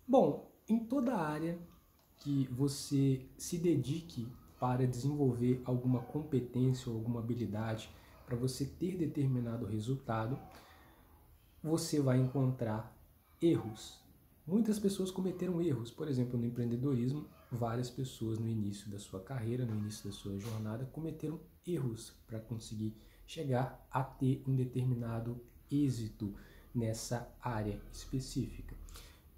Bom, em toda área que você se dedique para desenvolver alguma competência ou alguma habilidade para você ter determinado resultado, você vai encontrar erros. Muitas pessoas cometeram erros, por exemplo, no empreendedorismo, várias pessoas no início da sua carreira, no início da sua jornada, cometeram erros para conseguir chegar a ter um determinado êxito nessa área específica.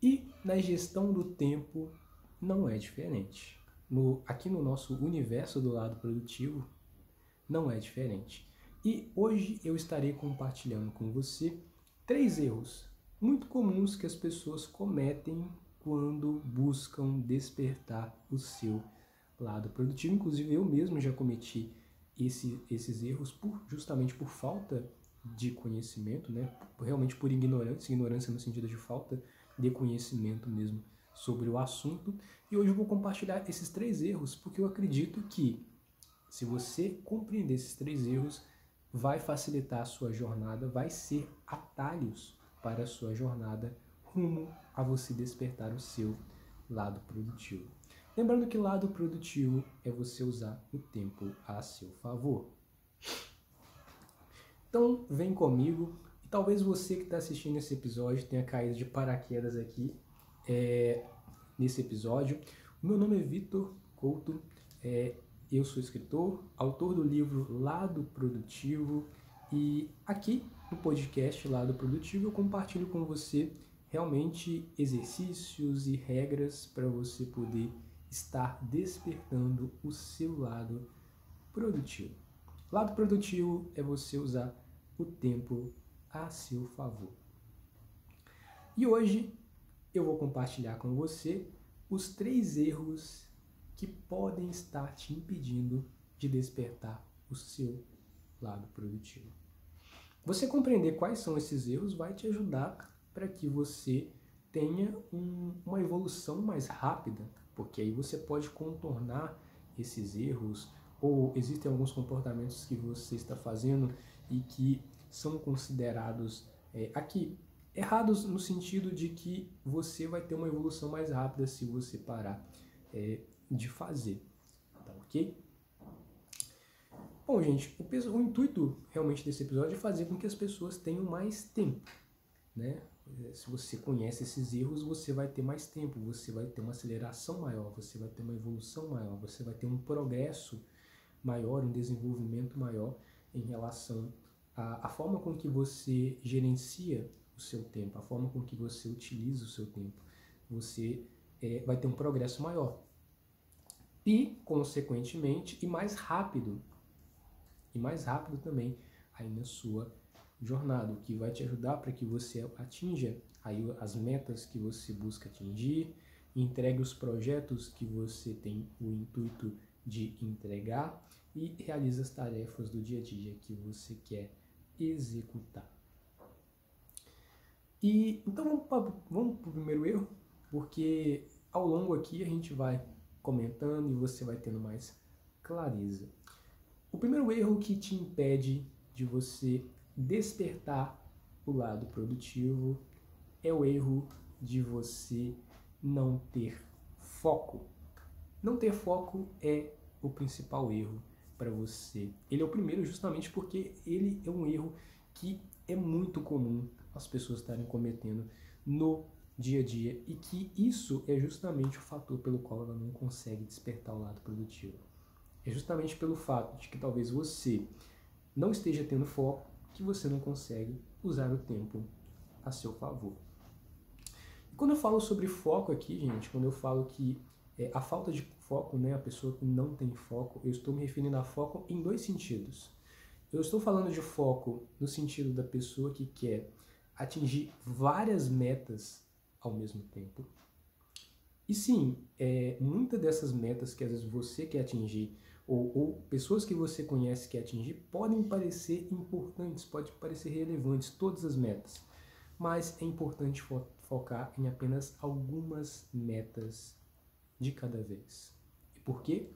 E na gestão do tempo não é diferente. Aqui no nosso universo do lado produtivo não é diferente. E hoje eu estarei compartilhando com você 3 erros muito comuns que as pessoas cometem quando buscam despertar o seu lado produtivo. Inclusive eu mesmo já cometi esses erros justamente por falta de conhecimento, né? Realmente por ignorância no sentido de falta de conhecimento mesmo sobre o assunto. E hoje eu vou compartilhar esses 3 erros porque eu acredito que se você compreender esses 3 erros, vai facilitar a sua jornada, vai ser atalhos para a sua jornada rumo a você despertar o seu lado produtivo. Lembrando que lado produtivo é você usar o tempo a seu favor. Então, vem comigo. E talvez você que está assistindo esse episódio tenha caído de paraquedas aqui nesse episódio. O meu nome é Vitor Couto. Eu sou escritor, autor do livro Lado Produtivo, e aqui no podcast Lado Produtivo eu compartilho com você realmente exercícios e regras para você poder estar despertando o seu lado produtivo. Lado produtivo é você usar o tempo a seu favor. E hoje eu vou compartilhar com você os 3 erros que podem estar te impedindo de despertar o seu lado produtivo. Você compreender quais são esses erros vai te ajudar para que você tenha uma evolução mais rápida, porque aí você pode contornar esses erros, ou existem alguns comportamentos que você está fazendo e que são considerados aqui errados no sentido de que você vai ter uma evolução mais rápida se você parar de fazer, tá ok? Bom, gente, o intuito realmente desse episódio é fazer com que as pessoas tenham mais tempo, né? Se você conhece esses erros, você vai ter mais tempo, você vai ter uma aceleração maior, você vai ter uma evolução maior, você vai ter um progresso maior, um desenvolvimento maior em relação à forma com que você gerencia o seu tempo, a forma com que você utiliza o seu tempo. Você vai ter um progresso maior. E, consequentemente, e mais rápido também aí na sua jornada, o que vai te ajudar para que você atinja aí as metas que você busca atingir, entregue os projetos que você tem o intuito de entregar e realize as tarefas do dia a dia que você quer executar. E então vamos para o primeiro erro, porque ao longo aqui a gente vai comentando e você vai tendo mais clareza. O primeiro erro que te impede de você despertar o lado produtivo é o erro de você não ter foco. Não ter foco é o principal erro para você. Ele é o primeiro justamente porque ele é um erro que é muito comum as pessoas estarem cometendo no dia a dia e que isso é justamente o fator pelo qual ela não consegue despertar o lado produtivo. É justamente pelo fato de que talvez você não esteja tendo foco que você não consegue usar o tempo a seu favor. E quando eu falo sobre foco aqui, gente, quando eu falo que a falta de foco, né, a pessoa que não tem foco, eu estou me referindo a foco em 2 sentidos. Eu estou falando de foco no sentido da pessoa que quer atingir várias metas ao mesmo tempo. E sim, muitas dessas metas que às vezes você quer atingir, ou pessoas que você conhece quer atingir, podem parecer importantes, podem parecer relevantes, todas as metas. Mas é importante focar em apenas algumas metas de cada vez. E por quê?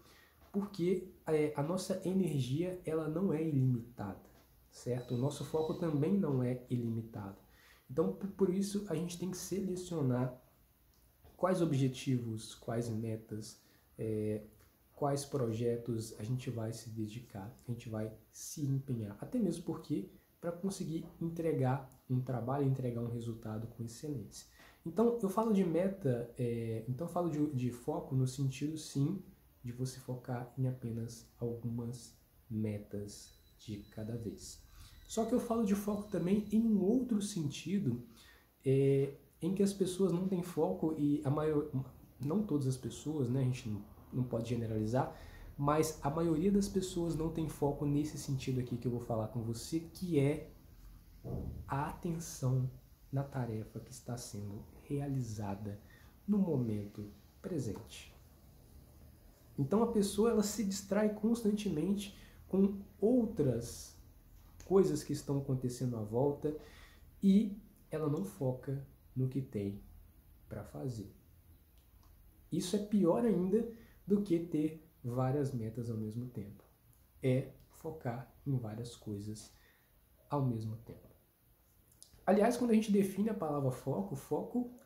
Porque a nossa energia ela não é ilimitada, certo? O nosso foco também não é ilimitado. Então, por isso, a gente tem que selecionar quais objetivos, quais metas, quais projetos a gente vai se dedicar, a gente vai se empenhar. Até mesmo porque para conseguir entregar um trabalho, entregar um resultado com excelência. Então, eu falo de meta, então eu falo de foco no sentido, sim, de você focar em apenas algumas metas de cada vez. Só que eu falo de foco também em um outro sentido, em que as pessoas não têm foco e não todas as pessoas, né, a gente não pode generalizar, mas a maioria das pessoas não tem foco nesse sentido aqui que eu vou falar com você, que é a atenção na tarefa que está sendo realizada no momento presente. Então a pessoa ela se distrai constantemente com outras coisas que estão acontecendo à volta e ela não foca no que tem para fazer. Isso é pior ainda do que ter várias metas ao mesmo tempo. É focar em várias coisas ao mesmo tempo. Aliás, quando a gente define a palavra foco,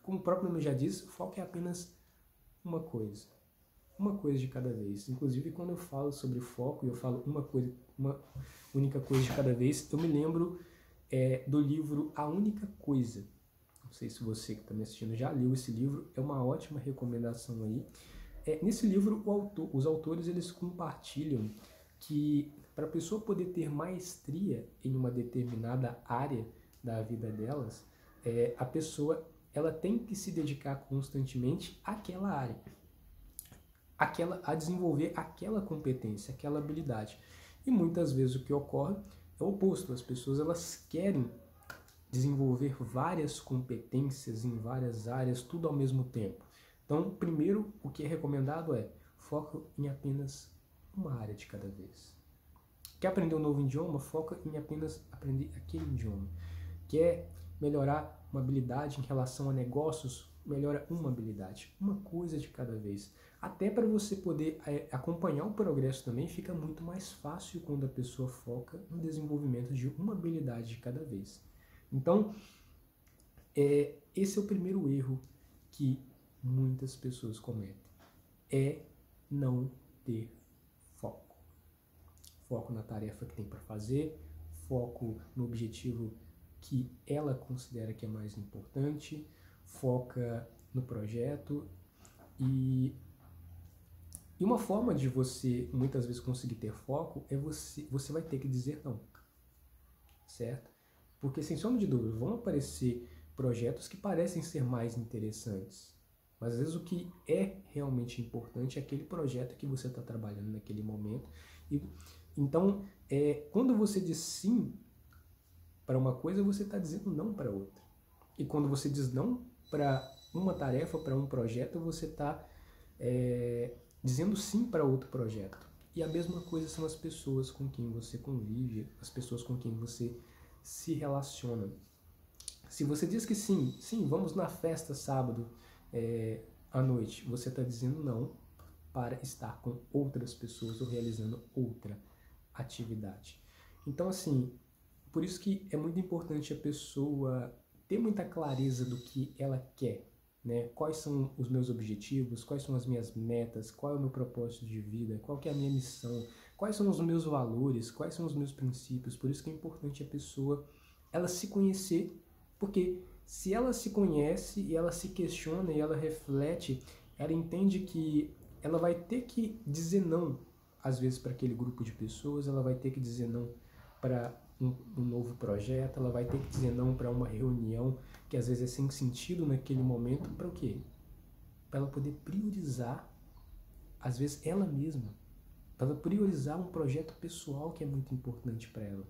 como o próprio nome já diz, foco é apenas uma coisa de cada vez. Inclusive, quando eu falo sobre foco e eu falo uma única coisa de cada vez, eu me lembro do livro A Única Coisa. Não sei se você que está me assistindo já leu esse livro, é uma ótima recomendação aí. Nesse livro, os autores eles compartilham que para a pessoa poder ter maestria em uma determinada área da vida delas, a pessoa ela tem que se dedicar constantemente àquela área, a desenvolver aquela competência, aquela habilidade. E muitas vezes o que ocorre é o oposto, as pessoas elas querem desenvolver várias competências em várias áreas, tudo ao mesmo tempo. Então, primeiro, o que é recomendado é foco em apenas uma área de cada vez. Quer aprender um novo idioma? Foca em apenas aprender aquele idioma. Quer melhorar uma habilidade em relação a negócios? Melhora uma habilidade, uma coisa de cada vez. Até para você poder acompanhar o progresso também, fica muito mais fácil quando a pessoa foca no desenvolvimento de uma habilidade de cada vez. Então, esse é o primeiro erro que muitas pessoas cometem, é não ter foco. Foco na tarefa que tem para fazer, foco no objetivo que ela considera que é mais importante, foca no projeto e uma forma de você muitas vezes conseguir ter foco é você vai ter que dizer não, certo? Porque sem sombra de dúvida vão aparecer projetos que parecem ser mais interessantes, mas às vezes o que é realmente importante é aquele projeto que você está trabalhando naquele momento. Então, quando você diz sim para uma coisa, você está dizendo não para outra. E quando você diz não para uma tarefa, para um projeto, você está dizendo sim para outro projeto. E a mesma coisa são as pessoas com quem você convive, as pessoas com quem você se relaciona. Se você diz que sim, vamos na festa sábado à noite, você está dizendo não para estar com outras pessoas ou realizando outra atividade. Então, assim, por isso que é muito importante a pessoa ter muita clareza do que ela quer, né? Quais são os meus objetivos, quais são as minhas metas, qual é o meu propósito de vida, qual que é a minha missão, quais são os meus valores, quais são os meus princípios. Por isso que é importante a pessoa ela se conhecer, porque se ela se conhece e ela se questiona e ela reflete, ela entende que ela vai ter que dizer não, às vezes, para aquele grupo de pessoas, ela vai ter que dizer não para um novo projeto, ela vai ter que dizer não para uma reunião que às vezes é sem sentido naquele momento, para o quê? Para ela poder priorizar, às vezes, ela mesma, para ela priorizar um projeto pessoal que é muito importante para ela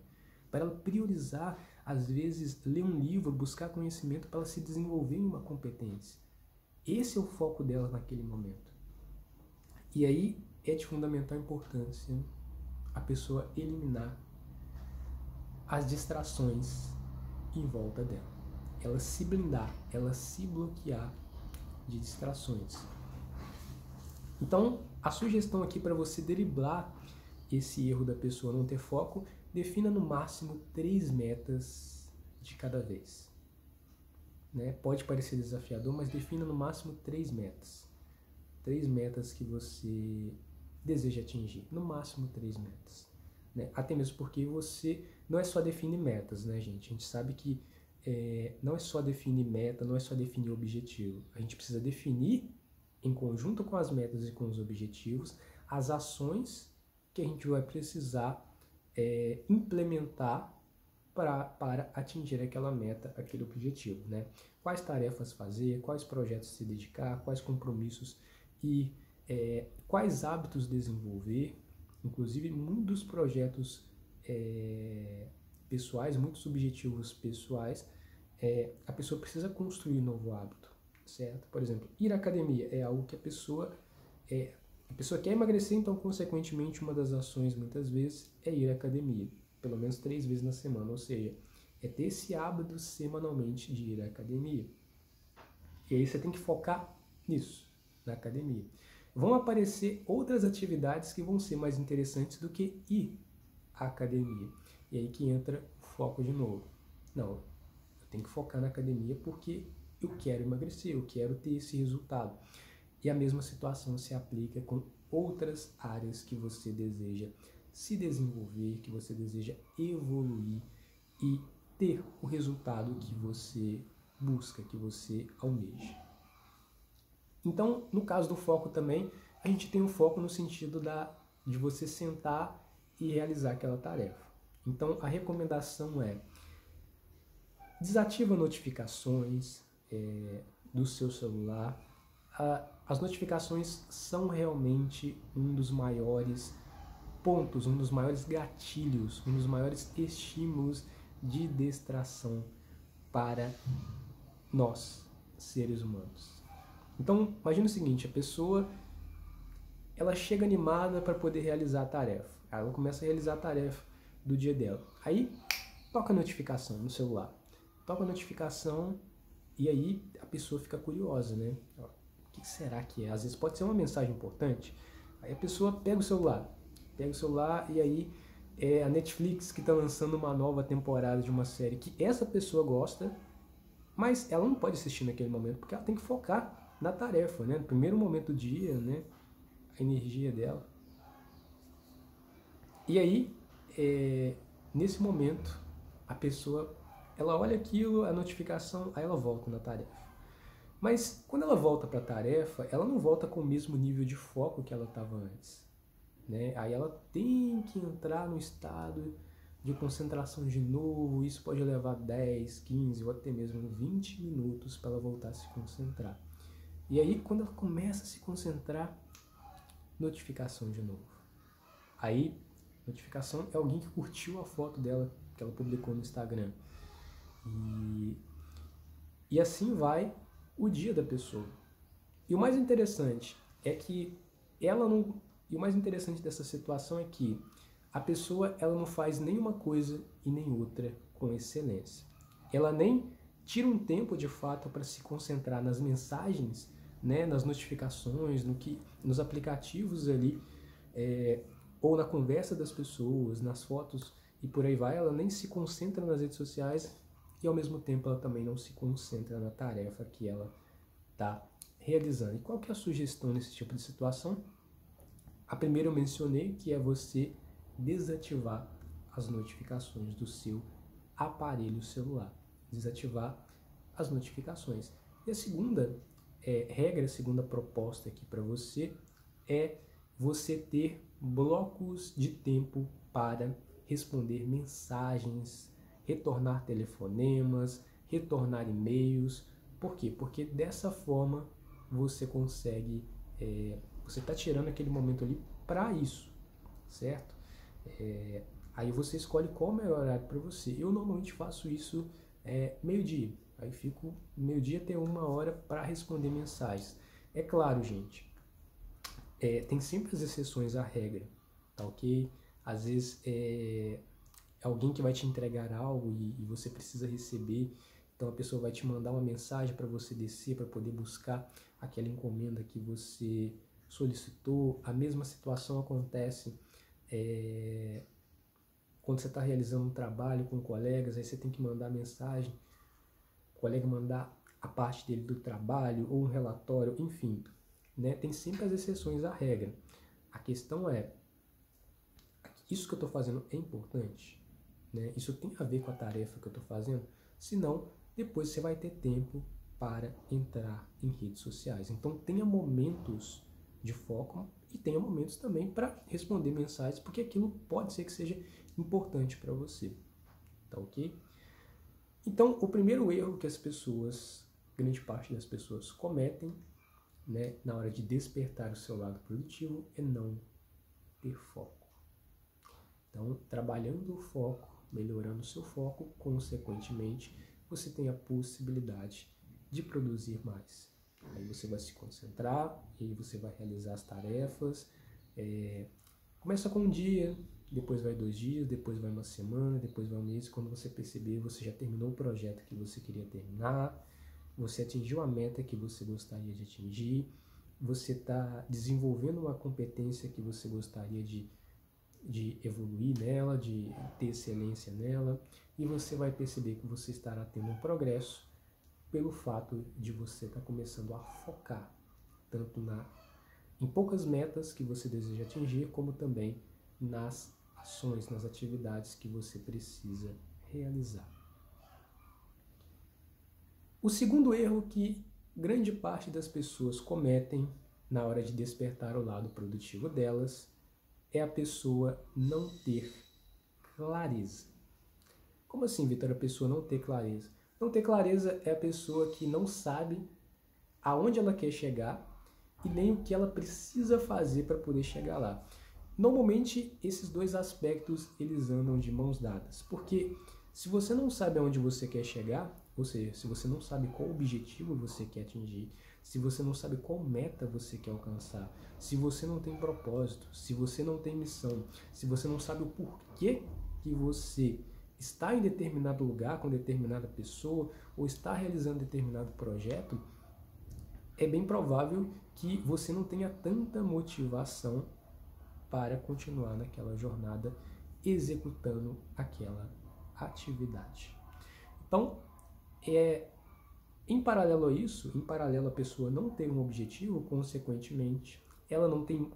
priorizar, às vezes, ler um livro, buscar conhecimento para ela se desenvolver em uma competência. Esse é o foco dela naquele momento. E aí é de fundamental importância a pessoa eliminar as distrações em volta dela. Ela se blindar, ela se bloquear de distrações. Então, a sugestão aqui para você driblar esse erro da pessoa não ter foco, defina no máximo 3 metas de cada vez. né? Pode parecer desafiador, mas defina no máximo 3 metas. 3 metas que você deseja atingir. No máximo 3 metas. Né? Até mesmo porque você não é só definir metas, né, gente? A gente sabe que não é só definir meta, não é só definir objetivo. A gente precisa definir, em conjunto com as metas e com os objetivos, as ações que a gente vai precisar implementar para atingir aquela meta, aquele objetivo, né? Quais tarefas fazer, quais projetos se dedicar, quais compromissos e quais hábitos desenvolver. Inclusive, muitos projetos pessoais, muitos objetivos pessoais, a pessoa precisa construir um novo hábito, certo? Por exemplo, ir à academia é algo que a pessoa quer emagrecer, então, consequentemente, uma das ações, muitas vezes, é ir à academia, pelo menos 3 vezes na semana, ou seja, é ter esse hábito semanalmente de ir à academia. E aí você tem que focar nisso, na academia. Vão aparecer outras atividades que vão ser mais interessantes do que ir à academia. E aí que entra o foco de novo. Não, eu tenho que focar na academia porque eu quero emagrecer, eu quero ter esse resultado. E a mesma situação se aplica com outras áreas que você deseja se desenvolver, que você deseja evoluir e ter o resultado que você busca, que você almeja. Então, no caso do foco também, a gente tem um foco no sentido de você sentar e realizar aquela tarefa. Então, a recomendação é: desativa notificações do seu celular. As notificações são realmente um dos maiores pontos, um dos maiores gatilhos, um dos maiores estímulos de distração para nós, seres humanos. Então, imagina o seguinte: a pessoa ela chega animada para poder realizar a tarefa. Ela começa a realizar a tarefa do dia dela. Aí, toca a notificação no celular. Toca a notificação e aí a pessoa fica curiosa, né? O que será que é? Às vezes pode ser uma mensagem importante. Aí a pessoa pega o celular e aí é a Netflix que está lançando uma nova temporada de uma série que essa pessoa gosta, mas ela não pode assistir naquele momento porque ela tem que focar na tarefa, né? No primeiro momento do dia, né? A energia dela. E aí, nesse momento, a pessoa, ela olha aquilo, a notificação, aí ela volta na tarefa. Mas quando ela volta para a tarefa, ela não volta com o mesmo nível de foco que ela estava antes, né? Aí ela tem que entrar no estado de concentração de novo. Isso pode levar 10, 15 ou até mesmo 20 minutos para ela voltar a se concentrar. E aí, quando ela começa a se concentrar, notificação de novo. Aí, notificação é alguém que curtiu a foto dela que ela publicou no Instagram. E assim vai o dia da pessoa. E o mais interessante é que ela não... E o mais interessante dessa situação é que a pessoa ela não faz nenhuma coisa e nem outra com excelência. Ela nem tira um tempo de fato para se concentrar nas mensagens, né, nas notificações, nos aplicativos ali, ou na conversa das pessoas, nas fotos e por aí vai. Ela nem se concentra nas redes sociais e ao mesmo tempo ela também não se concentra na tarefa que ela está realizando. E qual que é a sugestão nesse tipo de situação? A primeira eu mencionei, que é você desativar as notificações do seu aparelho celular. Desativar as notificações. E a segunda regra, a segunda proposta aqui para você é você ter blocos de tempo para responder mensagens, retornar telefonemas, retornar e-mails. Por quê? Porque dessa forma você consegue... você está tirando aquele momento ali para isso, certo? Aí você escolhe qual é o melhor horário para você. Eu normalmente faço isso meio-dia. Aí fico meio-dia até 1 hora para responder mensagens. É claro, gente, tem sempre as exceções à regra, tá ok? Às vezes é alguém que vai te entregar algo e você precisa receber, então a pessoa vai te mandar uma mensagem para você descer, para poder buscar aquela encomenda que você solicitou. A mesma situação acontece quando você está realizando um trabalho com colegas, aí você tem que mandar mensagem, o colega mandar a parte dele do trabalho ou um relatório, enfim, né? Tem sempre as exceções à regra. A questão é, isso que eu estou fazendo é importante? Né? Isso tem a ver com a tarefa que eu estou fazendo? Se não, depois você vai ter tempo para entrar em redes sociais. Então tenha momentos de foco e tenha momentos também para responder mensagens, porque aquilo pode ser que seja importante para você. Tá ok? Então, o primeiro erro que as pessoas, grande parte das pessoas cometem, né, na hora de despertar o seu lado produtivo é não ter foco. Então, trabalhando o foco, melhorando o seu foco, consequentemente, você tem a possibilidade de produzir mais. Aí você vai se concentrar, e aí você vai realizar as tarefas. Começa com um dia, depois vai 2 dias, depois vai uma semana, depois vai um mês. Quando você perceber, você já terminou o projeto que você queria terminar, você atingiu a meta que você gostaria de atingir, você está desenvolvendo uma competência que você gostaria de evoluir nela, de ter excelência nela, e você vai perceber que você estará tendo um progresso pelo fato de você estar começando a focar tanto em poucas metas que você deseja atingir, como também nas ações, nas atividades que você precisa realizar. O segundo erro que grande parte das pessoas cometem na hora de despertar o lado produtivo delas é a pessoa não ter clareza. Como assim, Vitor, a pessoa não ter clareza? Não ter clareza é a pessoa que não sabe aonde ela quer chegar e nem o que ela precisa fazer para poder chegar lá. Normalmente, esses dois aspectos, eles andam de mãos dadas, porque se você não sabe aonde você quer chegar, ou seja, se você não sabe qual objetivo você quer atingir, se você não sabe qual meta você quer alcançar, se você não tem propósito, se você não tem missão, se você não sabe o porquê que você está em determinado lugar com determinada pessoa ou está realizando determinado projeto, é bem provável que você não tenha tanta motivação para continuar naquela jornada executando aquela atividade. Então, em paralelo a isso, em paralelo a pessoa não ter um objetivo, consequentemente,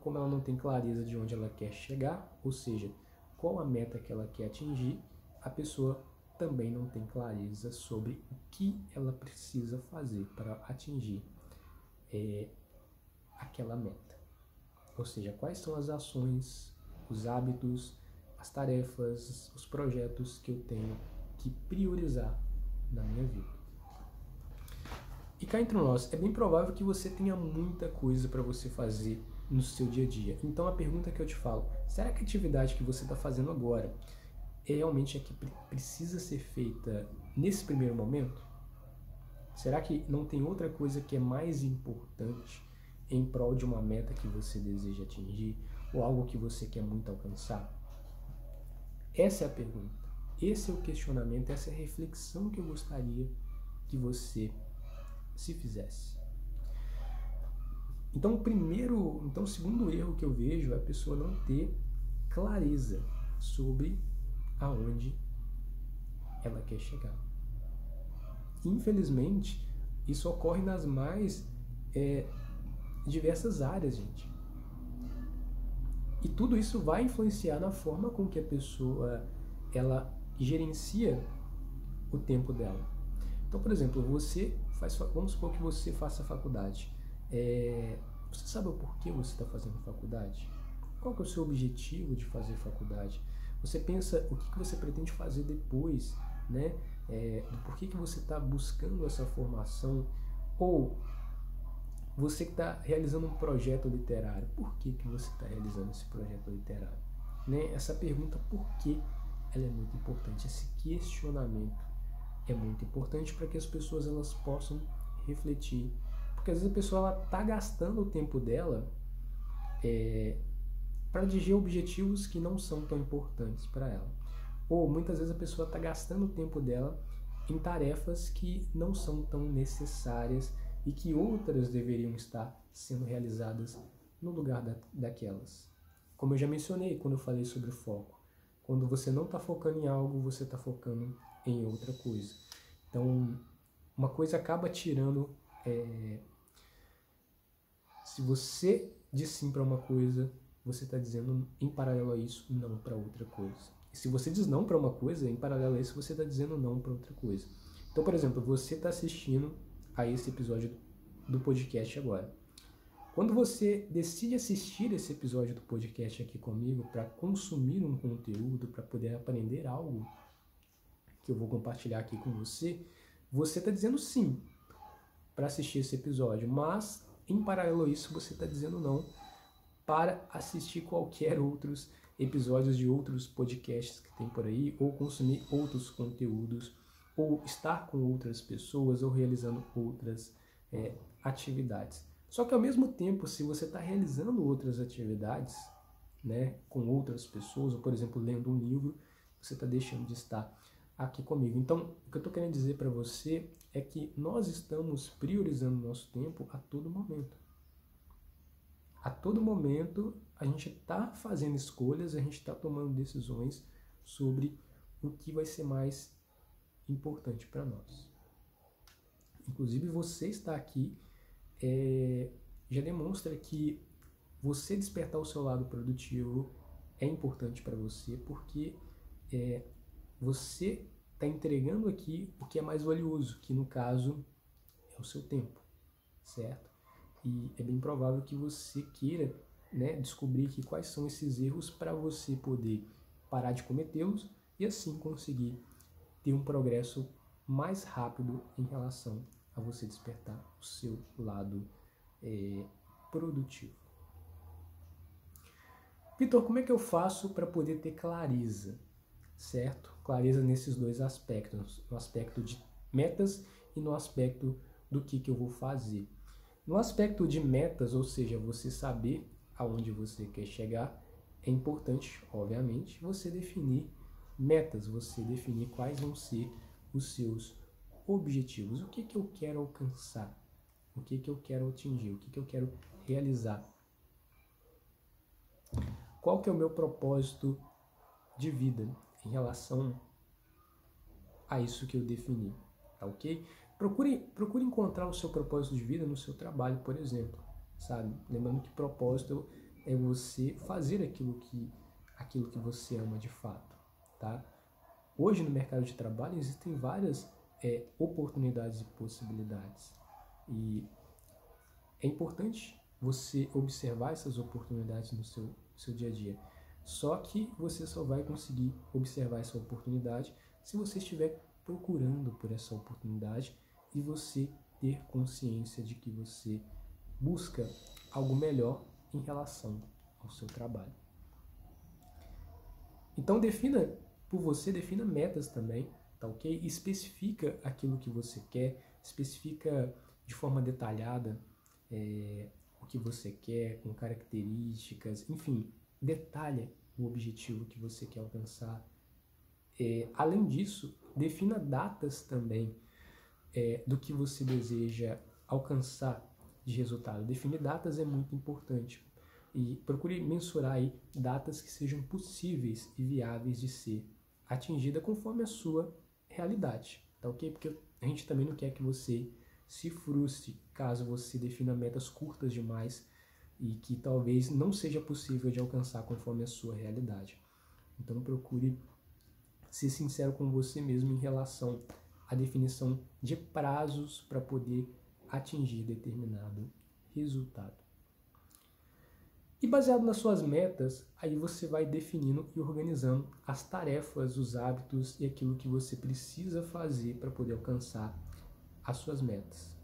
como ela não tem clareza de onde ela quer chegar, ou seja, qual a meta que ela quer atingir, a pessoa também não tem clareza sobre o que ela precisa fazer para atingir aquela meta. Ou seja, quais são as ações, os hábitos, as tarefas, os projetos que eu tenho que priorizar na minha vida. E cá entre nós, é bem provável que você tenha muita coisa para você fazer no seu dia a dia. Então a pergunta que eu te falo, será que a atividade que você está fazendo agora é realmente a que precisa ser feita nesse primeiro momento? Será que não tem outra coisa que é mais importante em prol de uma meta que você deseja atingir ou algo que você quer muito alcançar? Essa é a pergunta, esse é o questionamento, essa é a reflexão que eu gostaria que você se fizesse. Então, o segundo erro que eu vejo é a pessoa não ter clareza sobre aonde ela quer chegar. Infelizmente, isso ocorre nas mais diversas áreas, gente. E tudo isso vai influenciar na forma com que a pessoa ela gerencia o tempo dela. Então, por exemplo, vamos supor que você faça faculdade. Você sabe o porquê você está fazendo faculdade? Qual que é o seu objetivo de fazer faculdade? Você pensa o que você pretende fazer depois, né? Do porquê que você está buscando essa formação? Ou você que está realizando um projeto literário, por que você está realizando esse projeto literário? Né? Essa pergunta, por que, ela é muito importante. Esse questionamento é muito importante para que as pessoas elas possam refletir. Porque às vezes a pessoa está gastando o tempo dela para atingir objetivos que não são tão importantes para ela. Ou muitas vezes a pessoa está gastando o tempo dela em tarefas que não são tão necessárias e que outras deveriam estar sendo realizadas no lugar daquelas. Como eu já mencionei quando eu falei sobre o foco. Quando você não está focando em algo, você está focando em outra coisa. Então, uma coisa acaba tirando... se você diz sim para uma coisa, você está dizendo em paralelo a isso não para outra coisa. E se você diz não para uma coisa, em paralelo a isso você está dizendo não para outra coisa. Então, por exemplo, você está assistindo a esse episódio do podcast agora. Quando você decide assistir esse episódio do podcast aqui comigo para consumir um conteúdo, para poder aprender algo que eu vou compartilhar aqui com você, você está dizendo sim para assistir esse episódio, mas em paralelo a isso você está dizendo não para assistir qualquer outros episódios de outros podcasts que tem por aí, ou consumir outros conteúdos, ou estar com outras pessoas, ou realizando outras atividades. Só que ao mesmo tempo, se você está realizando outras atividades, né, com outras pessoas, ou por exemplo, lendo um livro, você está deixando de estar aqui comigo. Então, o que eu estou querendo dizer para você é que nós estamos priorizando o nosso tempo a todo momento. A todo momento, a gente está fazendo escolhas, a gente está tomando decisões sobre o que vai ser mais importante para nós. Inclusive, você está aqui já demonstra que você despertar o seu lado produtivo é importante para você, porque você está entregando aqui o que é mais valioso, que no caso é o seu tempo, certo? E é bem provável que você queira, né, descobrir aqui quais são esses erros para você poder parar de cometê-los e assim conseguir ter um progresso mais rápido em relação a você despertar o seu lado produtivo. Vitor, como é que eu faço para poder ter clareza, certo? Clareza nesses dois aspectos, no aspecto de metas e no aspecto do que eu vou fazer. No aspecto de metas, ou seja, você saber aonde você quer chegar, é importante, obviamente, você definir metas, você definir quais vão ser os seus objetivos. O que eu quero alcançar? O que eu quero atingir? O que eu quero realizar? Qual que é o meu propósito de vida em relação a isso que eu defini, tá ok? Procure encontrar o seu propósito de vida no seu trabalho, por exemplo, sabe? Lembrando que propósito é você fazer aquilo que você ama de fato, tá? Hoje no mercado de trabalho existem várias oportunidades e possibilidades e é importante você observar essas oportunidades no seu dia a dia. Só que você só vai conseguir observar essa oportunidade se você estiver procurando por essa oportunidade e você ter consciência de que você busca algo melhor em relação ao seu trabalho. Então defina metas também, tá ok? Especifica aquilo que você quer, especifica de forma detalhada o que você quer, com características, enfim, detalha o objetivo que você quer alcançar. Além disso, defina datas também do que você deseja alcançar de resultado. Definir datas é muito importante e procure mensurar aí datas que sejam possíveis e viáveis de ser atingida conforme a sua realidade, tá ok? Porque a gente também não quer que você se frustre caso você defina metas curtas demais e que talvez não seja possível de alcançar conforme a sua realidade. Então procure ser sincero com você mesmo em relação à definição de prazos para poder atingir determinado resultado. E baseado nas suas metas, aí você vai definindo e organizando as tarefas, os hábitos e aquilo que você precisa fazer para poder alcançar as suas metas,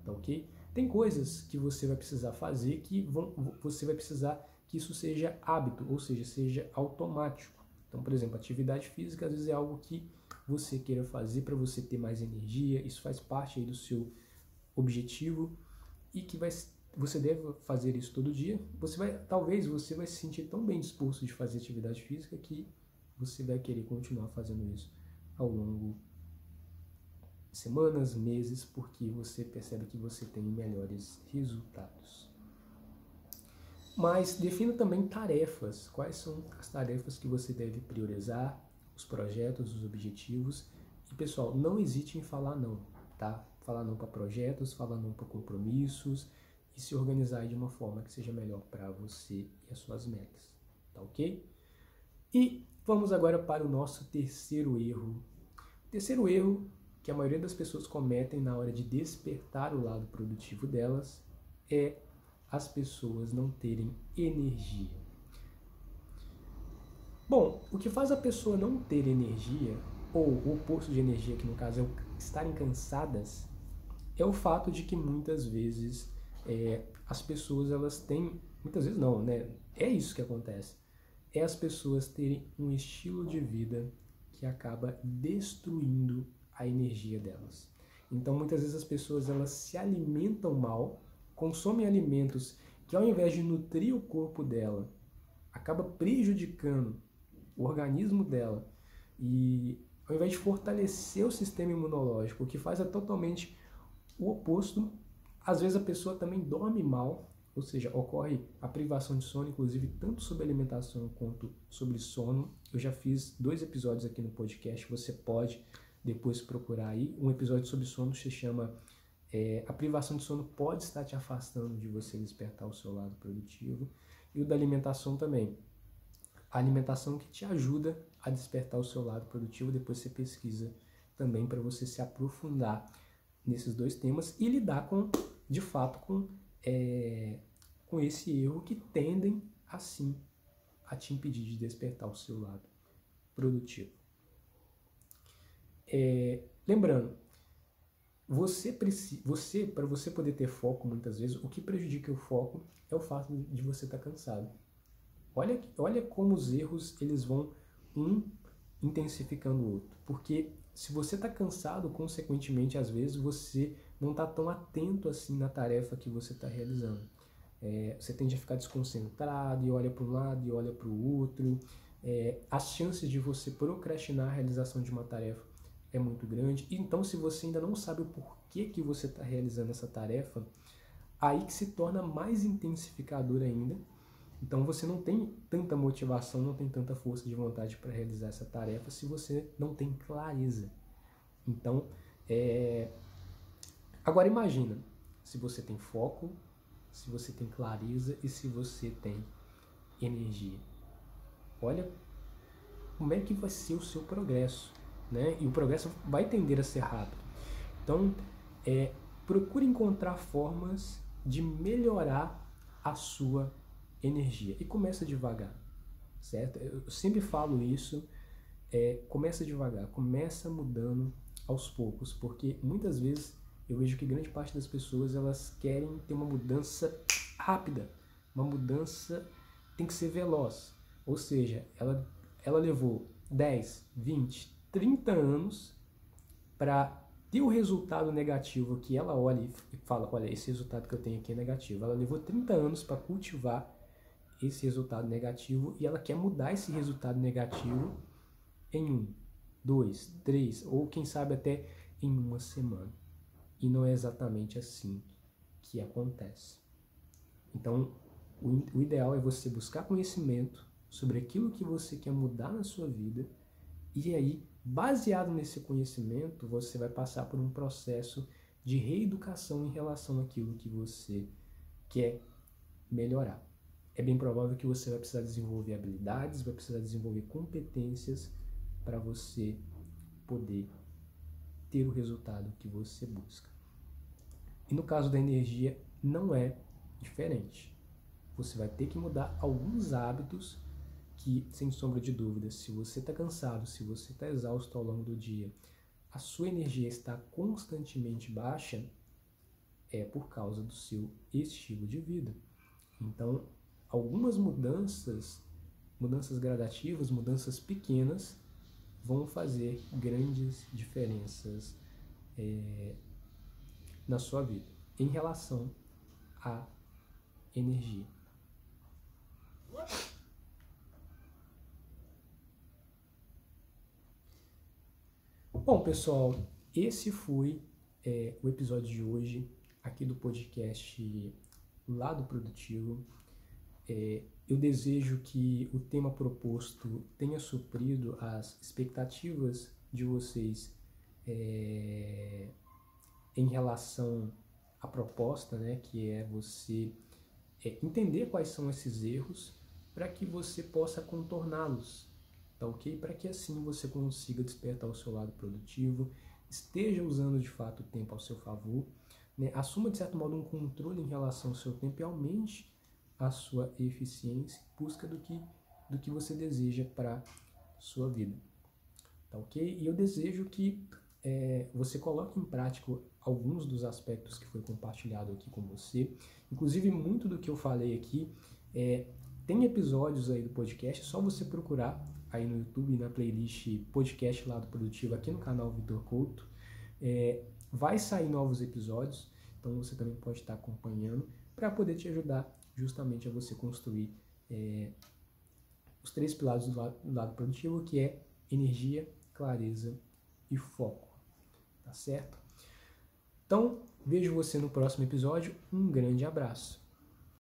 tá ok? Tem coisas que você vai precisar fazer que você vai precisar que isso seja hábito, ou seja, seja automático. Então, por exemplo, atividade física às vezes é algo que você queira fazer para você ter mais energia, isso faz parte aí do seu objetivo e que você deve fazer isso todo dia. Talvez você vai se sentir tão bem disposto de fazer atividade física que você vai querer continuar fazendo isso ao longo de semanas, meses, porque você percebe que você tem melhores resultados. Mas defina também tarefas. Quais são as tarefas que você deve priorizar, os projetos, os objetivos. E pessoal, não hesite em falar não, tá? falar não para projetos, falar não para compromissos e se organizar de uma forma que seja melhor para você e as suas metas, tá ok? E vamos agora para o nosso terceiro erro. O terceiro erro que a maioria das pessoas cometem na hora de despertar o lado produtivo delas é as pessoas não terem energia. Bom, o que faz a pessoa não ter energia, ou o oposto de energia, que no caso é estarem cansadas, é o fato de que muitas vezes as pessoas elas têm, muitas vezes não, né? É isso que acontece. É as pessoas terem um estilo de vida que acaba destruindo a energia delas. Então muitas vezes as pessoas elas se alimentam mal, consomem alimentos que ao invés de nutrir o corpo dela, acaba prejudicando o organismo dela e ao invés de fortalecer o sistema imunológico, o que faz é totalmente o oposto. Às vezes a pessoa também dorme mal, ou seja, ocorre a privação de sono, inclusive tanto sobre alimentação quanto sobre sono. Eu já fiz 2 episódios aqui no podcast, você pode depois procurar aí. Um episódio sobre sono se chama A privação de sono pode estar te afastando de você despertar o seu lado produtivo. E o da alimentação também. A alimentação que te ajuda a despertar o seu lado produtivo, depois você pesquisa também para você se aprofundar nesses 2 temas e lidar de fato com esse erro que tendem assim a te impedir de despertar o seu lado produtivo. Lembrando, para você poder ter foco muitas vezes, o que prejudica o foco é o fato de você estar cansado. Olha como os erros eles vão intensificando o outro. Porque se você está cansado, consequentemente, às vezes você não está tão atento assim na tarefa que você está realizando. Você tende a ficar desconcentrado e olha para um lado e olha para o outro. As chances de você procrastinar a realização de uma tarefa é muito grande. Então, se você ainda não sabe o porquê que você está realizando essa tarefa, aí que se torna mais intensificador ainda. Então você não tem tanta motivação, não tem tanta força de vontade para realizar essa tarefa se você não tem clareza. Então, agora imagina, se você tem foco, se você tem clareza e se você tem energia. Olha como é que vai ser o seu progresso, né? E o progresso vai tender a ser rápido. Então, procure encontrar formas de melhorar a sua energia. E começa devagar, certo? Eu sempre falo isso, começa devagar, começa mudando aos poucos, porque muitas vezes eu vejo que grande parte das pessoas elas querem ter uma mudança rápida, uma mudança tem que ser veloz, ou seja, ela levou 10, 20, 30 anos para ter o resultado negativo que ela olha e fala, olha, esse resultado que eu tenho aqui é negativo. Ela levou 30 anos para cultivar esse resultado negativo e ela quer mudar esse resultado negativo em 1, 2, 3 ou quem sabe até em uma semana. E não é exatamente assim que acontece. Então, o ideal é você buscar conhecimento sobre aquilo que você quer mudar na sua vida e aí, baseado nesse conhecimento, você vai passar por um processo de reeducação em relação àquilo que você quer melhorar. É bem provável que você vai precisar desenvolver habilidades, vai precisar desenvolver competências para você poder ter o resultado que você busca. E no caso da energia, não é diferente. Você vai ter que mudar alguns hábitos que, sem sombra de dúvida, se você está cansado, se você está exausto ao longo do dia, a sua energia está constantemente baixa, é por causa do seu estilo de vida. Então, algumas mudanças gradativas, mudanças pequenas, vão fazer grandes diferenças na sua vida em relação à energia. Bom, pessoal, esse foi o episódio de hoje aqui do podcast Lado Produtivo. Eu desejo que o tema proposto tenha suprido as expectativas de vocês em relação à proposta, né, que é você entender quais são esses erros para que você possa contorná-los, tá ok? Para que assim você consiga despertar o seu lado produtivo, esteja usando de fato o tempo ao seu favor, né? Assuma de certo modo um controle em relação ao seu tempo e aumente a sua eficiência em busca do que você deseja para sua vida, tá ok? E eu desejo que você coloque em prática alguns dos aspectos que foi compartilhado aqui com você. Inclusive, muito do que eu falei aqui tem episódios aí do podcast, é só você procurar aí no YouTube, na playlist Podcast Lado Produtivo, aqui no canal Vitor Couto. Vai sair novos episódios, então você também pode estar acompanhando para poder te ajudar justamente a você construir os 3 pilares do lado produtivo, que é energia, clareza e foco. Tá certo? Então, vejo você no próximo episódio. Um grande abraço.